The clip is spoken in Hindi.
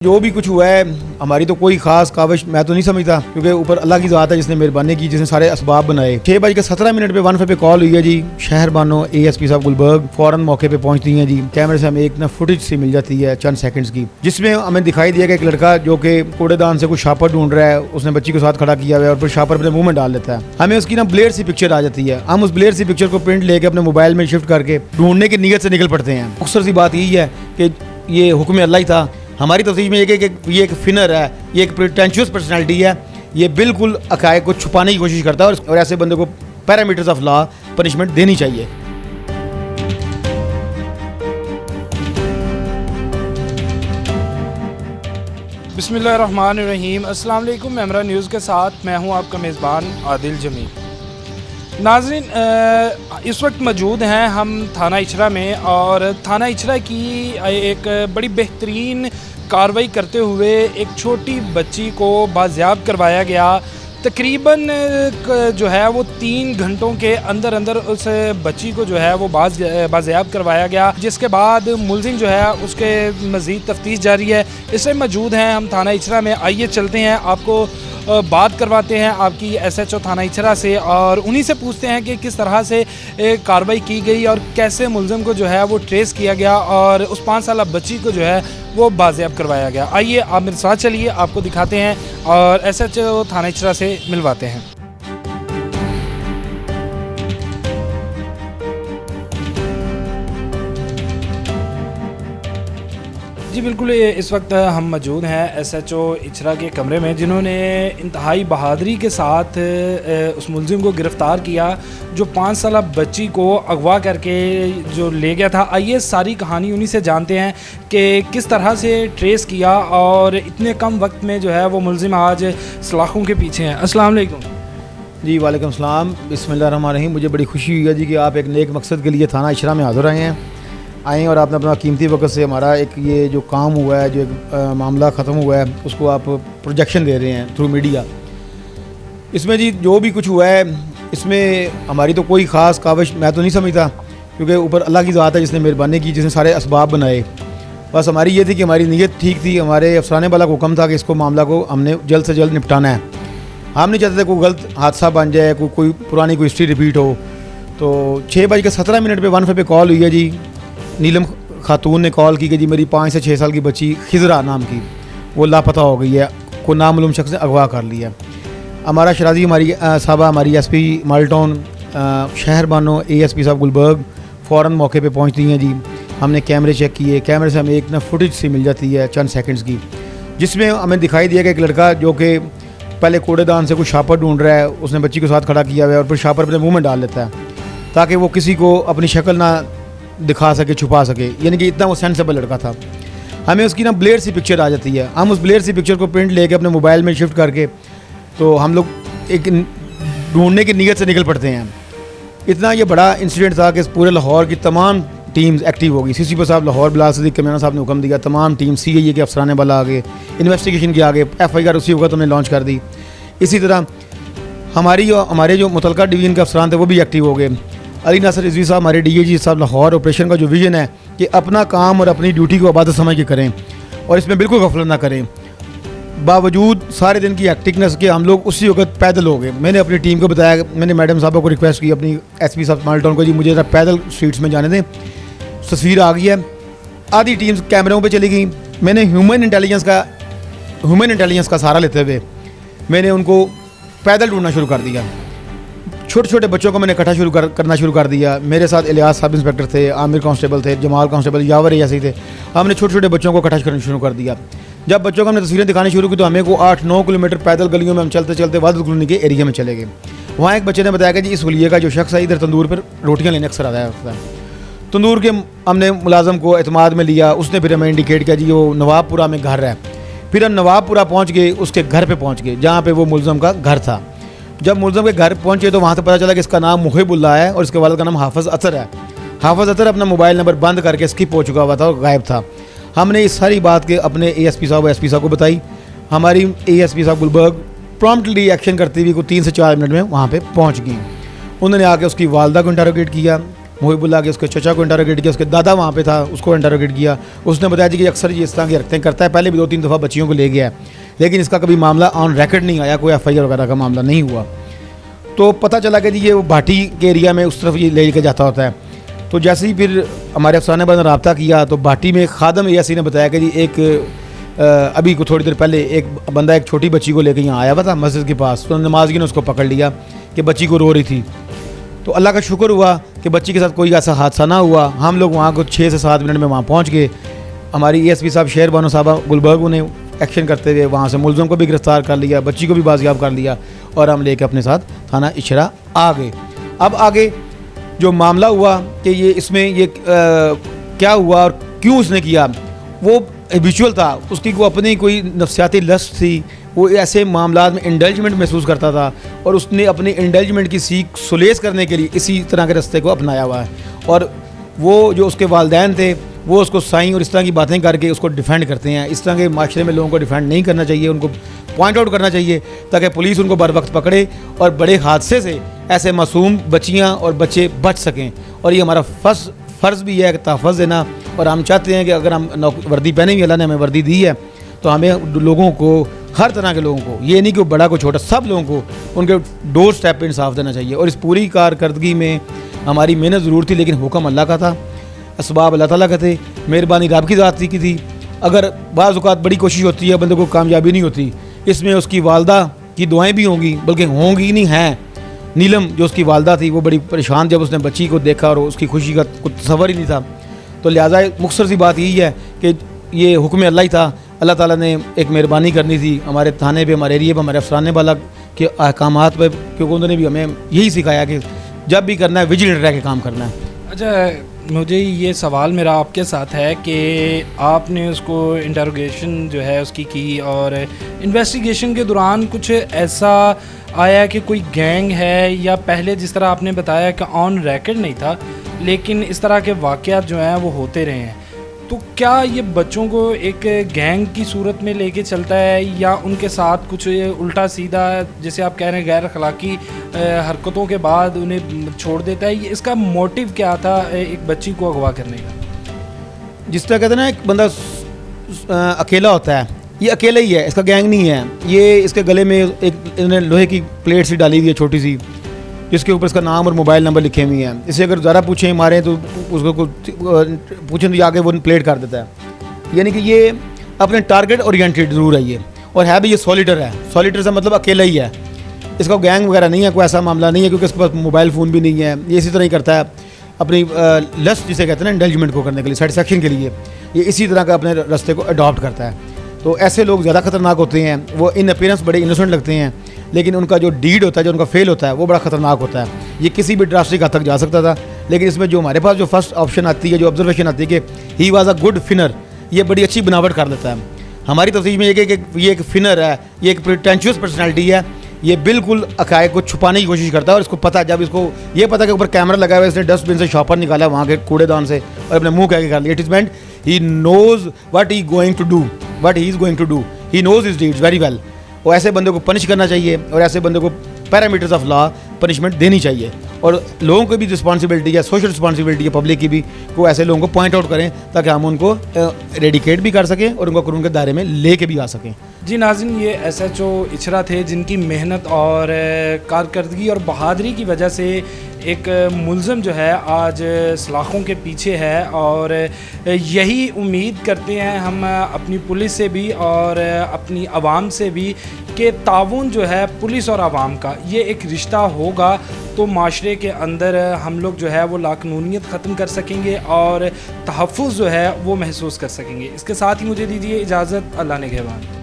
जो भी कुछ हुआ है हमारी तो कोई खास काविश मैं तो नहीं समझता, क्योंकि ऊपर अल्लाह की ज़ात है जिसने मेहरबानी की, जिसने सारे असबाब बनाए। 6:17 पे 1 पे कॉल हुई है जी। शहर बानो ASP साहब गुलबर्ग फौरन मौके पे पहुंचती हैं जी। कैमरे से हमें एक फुटेज सी मिल जाती है चंद सेकंड्स की, जिसमें हमें दिखाई दिया कि एक लड़का जो कि कूड़ेदान से कुछ शापर ढूंढ रहा है, उसने बच्ची को साथ खड़ा किया हुआ है और फिर शापर अपने मुंह में डाल लेता है। हमें उसकी ब्लेयर सी पिक्चर आ जाती है। हम उस ब्लेयर सी पिक्चर को प्रिंट लेके अपने मोबाइल में शिफ्ट करके ढूंढने की नीयत से निकल पड़ते हैं। अक्सर सी बात यही है कि ये हुक्म अल्लाह ही था। हमारी तफसीर में ये एक फिनर है, ये एक प्रिटेंशियस पर्सनैलिटी है, ये बिल्कुल हक़ाइक़ को छुपाने की कोशिश करता है और ऐसे बंदे को पैरामीटर्स ऑफ लॉ पनिशमेंट देनी चाहिए। बिस्मिल्लाहिर्रहमानिर्रहीम। अस्सलाम वालेकुम। मेमरा न्यूज़ के साथ मैं हूं आपका मेज़बान आदिल जमील। नाज़रीन, इस वक्त मौजूद हैं हम थाना इचरा में, और थाना इचरा की एक बड़ी बेहतरीन कार्रवाई करते हुए एक छोटी बच्ची को बाज़ियाब करवाया गया। तकरीबन जो है वो 3 घंटों के अंदर अंदर उस बच्ची को जो है वो बाज़ियाब करवाया गया, जिसके बाद मुलजिम जो है उसके मज़ीद तफ्तीश जारी है। इससे मौजूद हैं हम थाना इचरा में। आइए चलते हैं, आपको बात करवाते हैं आपकी SHO थाना इचरा से, और उन्हीं से पूछते हैं कि किस तरह से कार्रवाई की गई और कैसे मुलजिम को जो है वो ट्रेस किया गया और उस 5 साल बच्ची को जो है वो बाज़ियाब करवाया गया। आइए आप मेरे साथ चलिए, आपको दिखाते हैं और SHO थाना इचरा से मिलवाते हैं। जी बिल्कुल, इस वक्त हम मौजूद हैं SHO इचरा के कमरे में, जिन्होंने इंतहाई बहादुरी के साथ उस मुलजिम को गिरफ़्तार किया जो 5 साल बच्ची को अगवा करके जो ले गया था। आइए सारी कहानी उन्हीं से जानते हैं कि किस तरह से ट्रेस किया और इतने कम वक्त में जो है वो मुलजिम आज सलाखों के पीछे हैं। अस्सलाम वालेकुम। जी वालेकुम सलाम। बिस्मिल्लाहिर्रहमानिर्रहीम। मुझे बड़ी खुशी हुई है जी कि आप एक नेक मकसद के लिए थाना इचरा में हाज़िर आए और आपने अपना कीमती वक्त से हमारा एक ये जो काम हुआ है, जो एक मामला ख़त्म हुआ है, उसको आप प्रोजेक्शन दे रहे हैं थ्रू मीडिया। इसमें जी जो भी कुछ हुआ है इसमें हमारी तो कोई ख़ास काविश मैं तो नहीं समझता, क्योंकि ऊपर अल्लाह की ज़ात है जिसने मेहरबानी की, जिसने सारे असबाब बनाए। बस हमारी ये थी कि हमारी नीयत ठीक थी, हमारे अफसराने वाला को हुक्म था कि इसको मामला को हमने जल्द से जल्द निपटाना है। हम नहीं चाहते थे कोई गलत हादसा बन जाए, कोई पुरानी कोई हिस्ट्री रिपीट हो। तो 6:17 पे 1 पे कॉल हुई है जी। नीलम खातून ने कॉल की कि जी मेरी 5 से 6 साल की बच्ची खिजरा नाम की वो लापता हो गई है, कोई नामालूम शख्स ने अगवा कर लिया। हमारा शराजी हमारी साहबा हमारी SP माल्टोन शहर बानो ASP साहब गुलबर्ग फ़ौरन मौके पे पहुंचती हैं जी। हमने कैमरे चेक किए, कैमरे से हमें एक फुटेज सी मिल जाती है चंद सेकंड्स की, जिसमें हमें दिखाई दिया कि एक लड़का जो कि पहले कूड़ेदान से कुछ शापर ढूंढ रहा है, उसने बच्ची को साथ खड़ा किया हुआ है और फिर शापर अपने मुँह में डाल लेता है ताकि वो किसी को अपनी शक्ल ना दिखा सके, छुपा सके। यानी कि इतना वो सेंसेबल लड़का था। हमें उसकी ब्लेयर सी पिक्चर आ जाती है। हम उस ब्लेयर सी पिक्चर को प्रिंट लेके अपने मोबाइल में शिफ्ट करके तो हम लोग एक ढूंढने की नीयत से निकल पड़ते हैं। इतना ये बड़ा इंसिडेंट था कि पूरे लाहौर की तमाम टीम्स एक्टिव हो गई। CCP साहब लाहौर बिलाल सिद्दीक कमियाना साहब ने हुक्म दिया, तमाम टीम CIA के अफसराने वाला आगे, इन्वेस्टिगेशन के आगे, FIR उसी वक्त हमने लॉन्च कर दी। इसी तरह हमारे जो मुतलका डिवीज़न के अफसरान थे वो भी एक्टिव हो गए। अली नासर रिजवी साहब हमारे DIG साहब लाहौर ऑपरेशन का जो विजन है कि अपना काम और अपनी ड्यूटी को इबादत समझ के करें और इसमें बिल्कुल गफलत ना करें। बावजूद सारे दिन की एक्टिवनेस के हम लोग उसी वक्त पैदल हो गए। मैंने अपनी टीम को बताया, मैंने मैडम साहबों को रिक्वेस्ट की अपनी SP साहब माल्टोन को, जी मुझे ज़रा पैदल स्ट्रीट्स में जाने दें। तस्वीर आ गई है, आधी टीम्स कैमरों पर चली गई। मैंने ह्यूमन इंटेलिजेंस का सहारा लेते हुए मैंने उनको पैदल ढूंढना शुरू कर दिया। छोटे छोटे बच्चों को मैंने इकट्ठा करना शुरू कर दिया। मेरे साथ इलियास सब इंस्पेक्टर थे, आमिर कांस्टेबल थे, जमाल कांस्टेबल, यावर ऐसे थे। हमने छोटे छोटे बच्चों को इकट्ठा करना शुरू कर दिया। जब बच्चों को हमने तस्वीरें दिखानी शुरू की तो हमें को 8-9 किलोमीटर पैदल गलियों में हम चलते चलते वादत कॉलोनी के एरिया में चले गए। वहाँ एक बच्चे ने बताया कि जी इस हुलिये का जो शख्स है इधर तंदूर पर रोटियाँ लेने अक्सर आता है। तंदूर के हमने मुलाजम को एतमाद में लिया, उसने फिर हमें इंडिकेट किया जी वो नवाबपुरा में घर है। फिर हम नवाबपुरा पहुँच गए, उसके घर पर पहुँच गए जहाँ पर वो मुलज़म का घर था। जब मुलज़म के घर पहुंचे तो वहाँ से पता चला कि इसका नाम मुहिबुल्लाह है और इसके वालिद का नाम हाफिज़ अतर है। हाफिज़ अतर अपना मोबाइल नंबर बंद करके स्किप हो चुका हुआ था और गायब था। हमने इस सारी बात के अपने ASP साहब और SP साहब को बताई। हमारी ASP साहब गुलबर्ग प्रॉम्प्टली एक्शन करती हुई को 3 से 4 मिनट में वहाँ पर पहुँच गई। उन्होंने आके उसकी वालदा को इंटरोगेट किया, मोहिबुल्लाह के उसके चचा को इंटरोगेट किया, उसके दादा वहाँ पे था, उसको इंटरोगेट किया। उसने बताया जी कि अक्सर ये इस तरह की हरकतें करता है, पहले भी 2-3 दफ़ा बच्चियों को ले गया है, लेकिन इसका कभी मामला ऑन रिकॉर्ड नहीं आया, कोई FIR वगैरह का मामला नहीं हुआ। तो पता चला कि जी ये भाटी के एरिया में उस तरफ ये ले के जाता होता है। तो जैसे ही फिर हमारे अफसरान ने रब्ता किया तो भाटी में खादम ASI ने बताया कि जी एक अभी को थोड़ी देर पहले एक बंदा एक छोटी बच्ची को लेकर यहाँ आया हुआ था मस्जिद के पास, तो नमाज़ी ने उसको पकड़ लिया कि बच्ची को रो रही थी। तो अल्लाह का शुक्र हुआ कि बच्ची के साथ कोई ऐसा हादसा ना हुआ। हम लोग वहाँ को 6 से 7 मिनट में वहाँ पहुँच गए। हमारी ASP साहब शेर बानो साहबा गुलबर्ग ने एक्शन करते हुए वहाँ से मुलज़म को भी गिरफ़्तार कर लिया, बच्ची को भी बाजियाब कर लिया और हम लेकर अपने साथ थाना इशरा आ गए। अब आगे जो मामला हुआ कि ये इसमें ये क्या हुआ और क्यों उसने किया, वो हैबिचुअल था, उसकी को अपनी कोई नफ्सियाती लस्ट थी, वो ऐसे मामलात में इंडल्जमेंट महसूस करता था और उसने अपनी इंडल्जमेंट की सीख सुलेस करने के लिए इसी तरह के रास्ते को अपनाया हुआ है। और वो जो उसके वालिदैन थे वो उसको साईं और इस तरह की बातें करके उसको डिफेंड करते हैं। इस तरह के माशरे में लोगों को डिफेंड नहीं करना चाहिए, उनको पॉइंट आउट करना चाहिए ताकि पुलिस उनको बर वक्त पकड़े और बड़े हादसे से ऐसे मासूम बच्चियाँ और बच्चे बच सकें। और ये हमारा फ़र्ज़ भी है कि तहफ़्फ़ुज़ देना, और हम चाहते हैं कि अगर हम वर्दी पहने हुई, अल्लाह ने हमें वर्दी दी है, तो हमें लोगों को, हर तरह के लोगों को, ये नहीं कि बड़ा को छोटा, सब लोगों को उनके डोर स्टेप पे इंसाफ देना चाहिए। और इस पूरी कारकर्दगी में हमारी मेहनत ज़रूर थी, लेकिन हुक्म अल्लाह का था, असबाब अल्लाह ताला का थे, मेहरबानी रब की ज़ात की थी। अगर बाज़ औक़ात बड़ी कोशिश होती है, बंदे को कामयाबी नहीं होती, इसमें उसकी वालदा की दुआएँ भी होंगी, बल्कि होंगी नहीं हैं। नीलम जो उसकी वालदा थी वो बड़ी परेशान जब उसने बच्ची को देखा और उसकी खुशी का कुछ तसव्वुर ही नहीं था। तो लिहाजा मुख्तसर सी बात यही है कि ये हुक्म अल्लाह ही था, अल्लाह ताला ने एक मेहरबानी करनी थी हमारे थाने पे, हमारे एरिए पे, हमारे अफसरान वाला के अहकामात पे, क्योंकि उन्होंने भी हमें यही सिखाया कि जब भी करना है विजिलेंट रह के काम करना है। अच्छा, मुझे ये सवाल मेरा आपके साथ है कि आपने उसको इंटरोगेशन जो है उसकी की, और इन्वेस्टिगेशन के दौरान कुछ ऐसा आया कि कोई गैंग है, या पहले जिस तरह आपने बताया कि ऑन रिकॉर्ड नहीं था, लेकिन इस तरह के वाक़यात जो हैं वो होते रहे हैं, तो क्या ये बच्चों को एक गैंग की सूरत में लेके चलता है, या उनके साथ कुछ उल्टा सीधा, जैसे आप कह रहे हैं गैर अखलाकी हरकतों के बाद उन्हें छोड़ देता है? ये इसका मोटिव क्या था एक बच्ची को अगवा करने का? जिस तरह कहते हैं ना, एक बंदा अकेला होता है, ये अकेला ही है, इसका गैंग नहीं है। ये इसके गले में एक इन्होंने लोहे की प्लेट सी डाली हुई है छोटी सी, जिसके ऊपर इसका नाम और मोबाइल नंबर लिखे हुए हैं। इसे अगर ज़रा पूछें मारें तो उसको कुछ पूछें तो आगे वो प्लेट कर देता है। यानी कि ये अपने टारगेट ओरिएंटेड ज़रूर है ये, और है भी ये सॉलिटर है। सॉलिटर से मतलब अकेला ही है, इसका गैंग वगैरह नहीं है, कोई ऐसा मामला नहीं है, क्योंकि इसके पास मोबाइल फ़ोन भी नहीं है। ये इसी तरह ही करता है अपनी लस्ट जिसे कहते हैं ना, इंडल्जमेंट को करने के लिए, सेटिस्फैक्शन के लिए, ये इसी तरह का अपने रास्ते को अडॉप्ट करता है। तो ऐसे लोग ज़्यादा ख़तरनाक होते हैं। वो इन अपीयरेंस बड़े इनोसेंट लगते हैं, लेकिन उनका जो डीड होता है, जो उनका फेल होता है, वो बड़ा ख़तरनाक होता है। ये किसी भी ड्रास्टिक हद तक जा सकता था, लेकिन इसमें जो हमारे पास जो फर्स्ट ऑप्शन आती है, जो ऑब्जर्वेशन आती है कि he was a good finer, ये बड़ी अच्छी बनावट कर लेता है। हमारी तफसीर में ये एक फिनर है, ये एक प्रिटेंशियस पर्सनैलिटी है, ये बिल्कुल हक़ाइक़ को छुपाने की कोशिश करता है। और इसको पता, जब इसको ये पता कि ऊपर कैमरा लगा हुआ है, इसने डस्टबिन से शॉपर निकाला वहाँ के कूड़ेदान से और अपने मुँह कह के कर लिया। It is meant he knows what he going to do, what he is going to do, he knows his deeds very well. और ऐसे बंदे को पनिश करना चाहिए, और ऐसे बंदे को पैरामीटर्स ऑफ लॉ पनिशमेंट देनी चाहिए। और लोगों की भी रिस्पॉन्सिबिलिटी है, सोशल रिस्पॉन्सिबिलिटी है, पब्लिक की भी, को ऐसे लोगों को पॉइंट आउट करें ताकि हम उनको रेडिकेट भी कर सकें और उनको कानून के दायरे में लेके भी आ सकें। जी नाज़रीन, ये SHO इचरा थे, जिनकी मेहनत और कारकर्दगी और बहादुरी की वजह से एक मुल्ज़म जो है आज सलाखों के पीछे है। और यही उम्मीद करते हैं हम अपनी पुलिस से भी और अपनी आवाम से भी कि ताउन जो है पुलिस और आवाम का, ये एक रिश्ता होगा तो माशरे के अंदर हम लोग जो है वो लाकानूनियत ख़त्म कर सकेंगे और तहफ़्फ़ुज़ जो है वो महसूस कर सकेंगे। इसके साथ ही मुझे दीजिए इजाज़त। अल्लाह निगहबान।